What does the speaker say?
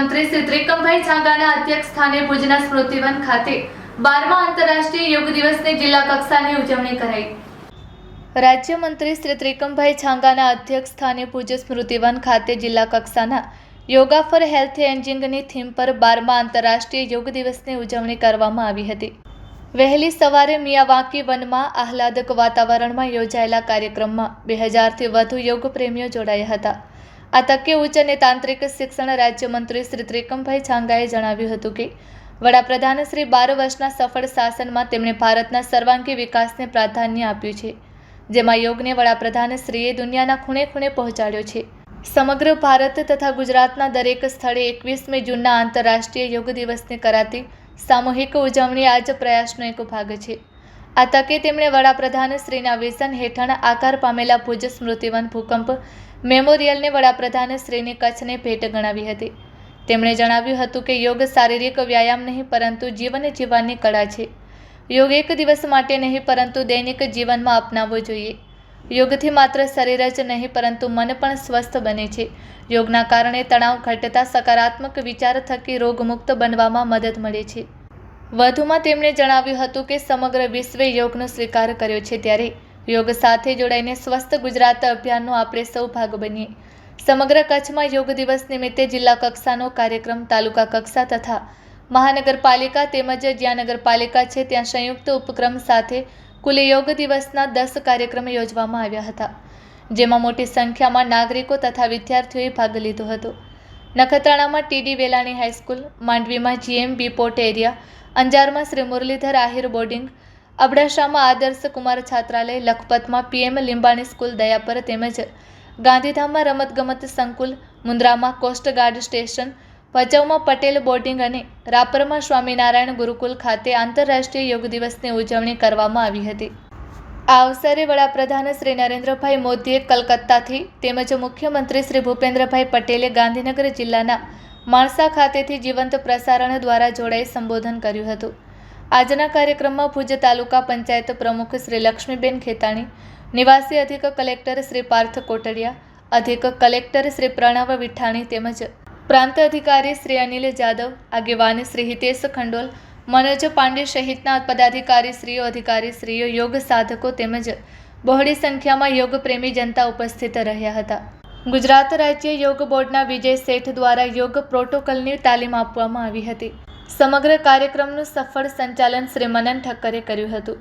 મંત્રી શ્રી ત્રિકમભાઈ છાંગાના અધ્યક્ષ સ્થાને ભુજના સ્મૃતિવન ખાતે 12મા આંતરરાષ્ટ્રીય યોગ દિવસની જિલ્લા કક્ષાની ઉજવણી કરાઈ। રાજ્યમંત્રી શ્રી ત્રિકમભાઈ છાંગાના અધ્યક્ષ સ્થાને ભુજ સ્મૃતિવન ખાતે જિલ્લા કક્ષાના યોગા ફોર હેલ્થ એજિંગની થીમ પર 12મા આંતરરાષ્ટ્રીય યોગ દિવસની ઉજવણી કરવામાં આવી હતી। વહેલી સવારે મિયાવાકી વનમાં આહલાદક વાતાવરણમાં યોજાયેલા કાર્યક્રમમાં 2000થી વધુ યોગ પ્રેમીઓ જોડાયા હતા। આ તકે ઉચ્ચ અને તાંત્રિક શિક્ષણ રાજ્યમંત્રી શ્રી ત્રિકમભાઈ છાંગાએ જણાવ્યું હતું કે વડાપ્રધાન શ્રી 12 વર્ષના સફળ શાસનમાં તેમણે ભારતના સર્વાંગી વિકાસને પ્રાધાન્ય આપ્યું છે, જેમાં યોગને વડાપ્રધાન શ્રીએ દુનિયાના ખૂણે ખૂણે પહોંચાડ્યો છે। સમગ્ર ભારત તથા ગુજરાતના દરેક સ્થળે 21મી જૂનના આંતરરાષ્ટ્રીય યોગ દિવસની કરાતી સામૂહિક ઉજવણી આજ પ્રયાસનો એક ભાગ છે। આ તકે તેમણે વડાપ્રધાન શ્રીના વિઝન હેઠળ આકાર પામેલા ભુજ સ્મૃતિવન ભૂકંપ મેમોરિયલને વડાપ્રધાન શ્રીની કચ્છને ભેટ ગણાવી હતી। તેમણે જણાવ્યું હતું કે યોગ શારીરિક વ્યાયામ નહીં પરંતુ જીવન જીવવાની કળા છે। યોગ એક દિવસ માટે નહીં પરંતુ દૈનિક જીવનમાં અપનાવવો જોઈએ। યોગથી માત્ર શરીર જ નહીં પરંતુ મન પણ સ્વસ્થ બને છે। યોગના કારણે તણાવ ઘટતા સકારાત્મક વિચાર થકી રોગમુક્ત બનવામાં મદદ મળે છે। વધુમાં તેમણે જણાવ્યું હતું કે સમગ્ર વિશ્વે યોગનો સ્વીકાર કર્યો છે, ત્યારે યોગ સાથે જોડાઈને સ્વસ્થ ગુજરાત અભિયાનનો આપણે સૌ ભાગ બનીએ। સમગ્ર કચ્છમાં યોગ દિવસ નિમિત્તે જિલ્લા કક્ષાનો કાર્યક્રમ તાલુકા કક્ષા તથા મહાનગરપાલિકા તેમજ જ્યાં નગરપાલિકા છે ત્યાં સંયુક્ત ઉપક્રમ સાથે કુલ યોગ દિવસના 10 કાર્યક્રમ યોજવામાં આવ્યા હતા, જેમાં મોટી સંખ્યામાં નાગરિકો તથા વિદ્યાર્થીઓએ ભાગ લીધો હતો। નખત્રાણામાં ટીડી વેલાણી હાઈસ્કૂલ, માંડવીમાં GMB પોર્ટ એરિયા, અંજારમાં શ્રી મુરલીધર આહિર બોર્ડિંગ, અબડાસામાં આદર્શ કુમાર છાત્રાલય, લખપતમાં PM લીંબાણી સ્કૂલ દયાપર તેમજ ગાંધીધામમાં રમતગમત સંકુલ, મુન્દ્રામાં કોસ્ટગાર્ડ સ્ટેશન, ભચાઉમાં પટેલ બોર્ડિંગ અને રાપરમાં સ્વામિનારાયણ ગુરુકુલ ખાતે આંતરરાષ્ટ્રીય યોગ દિવસની ઉજવણી કરવામાં આવી હતી। આ અવસરે વડાપ્રધાન શ્રી નરેન્દ્રભાઈ મોદીએ કલકત્તાથી તેમજ મુખ્યમંત્રી શ્રી ભૂપેન્દ્રભાઈ પટેલે ગાંધીનગર જિલ્લાના માણસા ખાતેથી જીવંત પ્રસારણ દ્વારા જોડાઈ સંબોધન કર્યું હતું। આજના કાર્યક્રમમાં ભુજ તાલુકા પંચાયત પ્રમુખ શ્રી લક્ષ્મીબેન ખેતાણી, નિવાસી અધિક કલેક્ટર શ્રી પાર્થ કોટડિયા, અધિક કલેક્ટર શ્રી પ્રણવ વિઠાણી તેમજ પ્રાંત અધિકારી શ્રી અનિલ જાદવ, આગેવાન શ્રી હિતેશ ખંડોલ, મનોજ પાંડે સહિતના પદાધિકારીશ્રીઓ, અધિકારીશ્રીઓ, યોગ સાધકો તેમજ બહોળી સંખ્યામાં યોગ પ્રેમી જનતા ઉપસ્થિત રહ્યા હતા। ગુજરાત રાજ્ય યોગ બોર્ડના વિજય શેઠ દ્વારા યોગ પ્રોટોકોલની તાલીમ આપવામાં આવી હતી। સમગ્ર કાર્યક્રમનું સફળ સંચાલન શ્રી મનન ઠક્કરે કર્યું હતું।